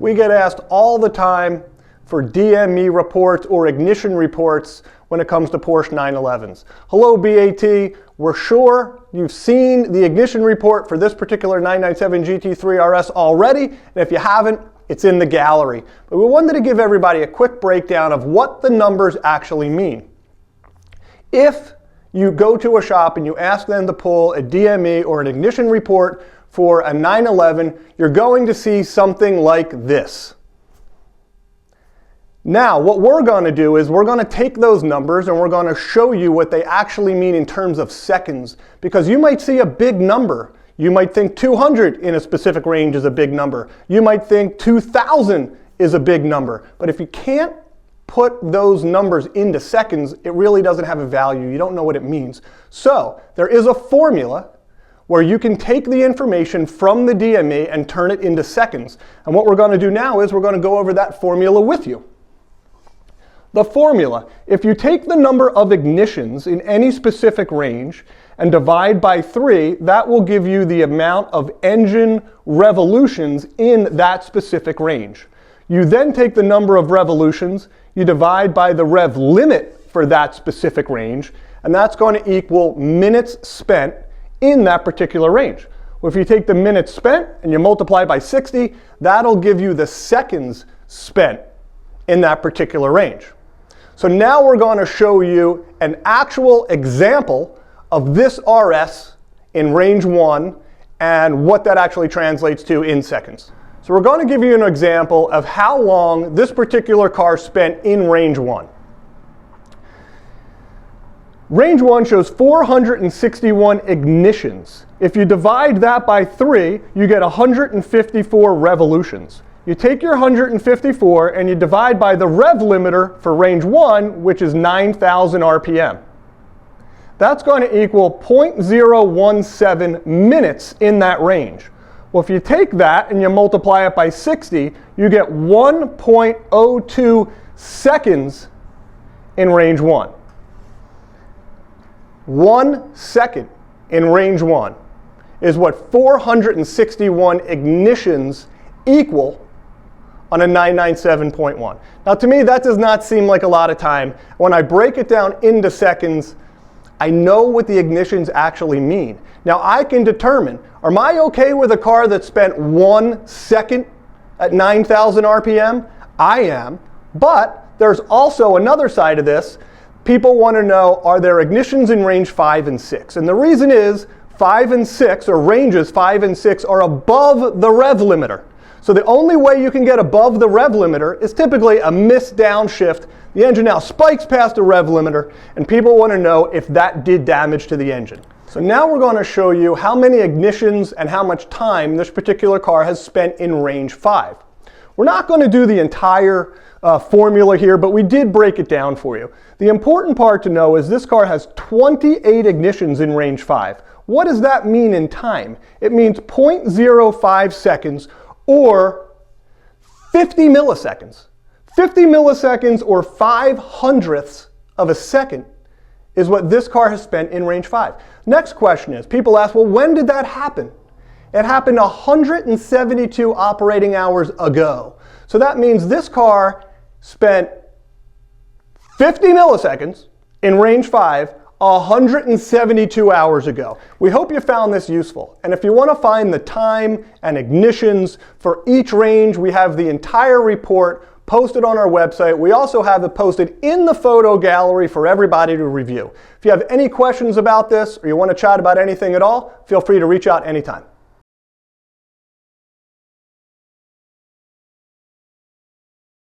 We get asked all the time for DME reports or ignition reports when it comes to Porsche 911s. Hello BAT, we're sure you've seen the ignition report for this particular 997 GT3 RS already, and if you haven't, it's in the gallery. But we wanted to give everybody a quick breakdown of what the numbers actually mean. If you go to a shop and you ask them to pull a DME or an ignition report for a 911, you're going to see something like this. Now, what we're going to do is we're going to take those numbers and we're going to show you what they actually mean in terms of seconds, because you might see a big number. You might think 200 in a specific range is a big number. You might think 2,000 is a big number. But if you can't put those numbers into seconds, it really doesn't have a value. You don't know what it means. So there is a formula where you can take the information from the DME and turn it into seconds. And what we're going to do now is we're going to go over that formula with you. The formula, if you take the number of ignitions in any specific range and divide by 3, that will give you the amount of engine revolutions in that specific range. You then take the number of revolutions, you divide by the rev limit for that specific range, and that's going to equal minutes spent in that particular range. Well, if you take the minutes spent and you multiply by 60, that'll give you the seconds spent in that particular range. So now we're going to show you an actual example of this RS in range 1 and what that actually translates to in seconds. So we're going to give you an example of how long this particular car spent in range 1. Range 1 shows 461 ignitions. If you divide that by 3, you get 154 revolutions. You take your 154 and you divide by the rev limiter for range 1, which is 9,000 RPM. That's going to equal 0.017 minutes in that range. Well, if you take that and you multiply it by 60, you get 1.02 seconds in range 1. 1 second in range 1 is what 461 ignitions equal on a 997.1. Now to me, that does not seem like a lot of time. When I break it down into seconds, I know what the ignitions actually mean. Now I can determine, am I okay with a car that spent 1 second at 9,000 RPM? I am, but there's also another side of this. People want to know, are there ignitions in range 5 and 6? And the reason is 5 and 6, or ranges 5 and 6, are above the rev limiter. So the only way you can get above the rev limiter is typically a missed downshift. The engine now spikes past the rev limiter, and people want to know if that did damage to the engine. So now we're going to show you how many ignitions and how much time this particular car has spent in range 5. We're not going to do the entire formula here, but we did break it down for you. The important part to know is this car has 28 ignitions in range 5. What does that mean in time? It means 0.05 seconds or 50 milliseconds. 50 milliseconds or 5/100ths of a second is what this car has spent in range 5. Next question is, people ask, well, when did that happen? It happened 172 operating hours ago. So that means this car spent 50 milliseconds in range 5 172 hours ago. We hope you found this useful. And if you want to find the time and ignitions for each range, we have the entire report posted on our website. We also have it posted in the photo gallery for everybody to review. If you have any questions about this or you want to chat about anything at all, feel free to reach out anytime.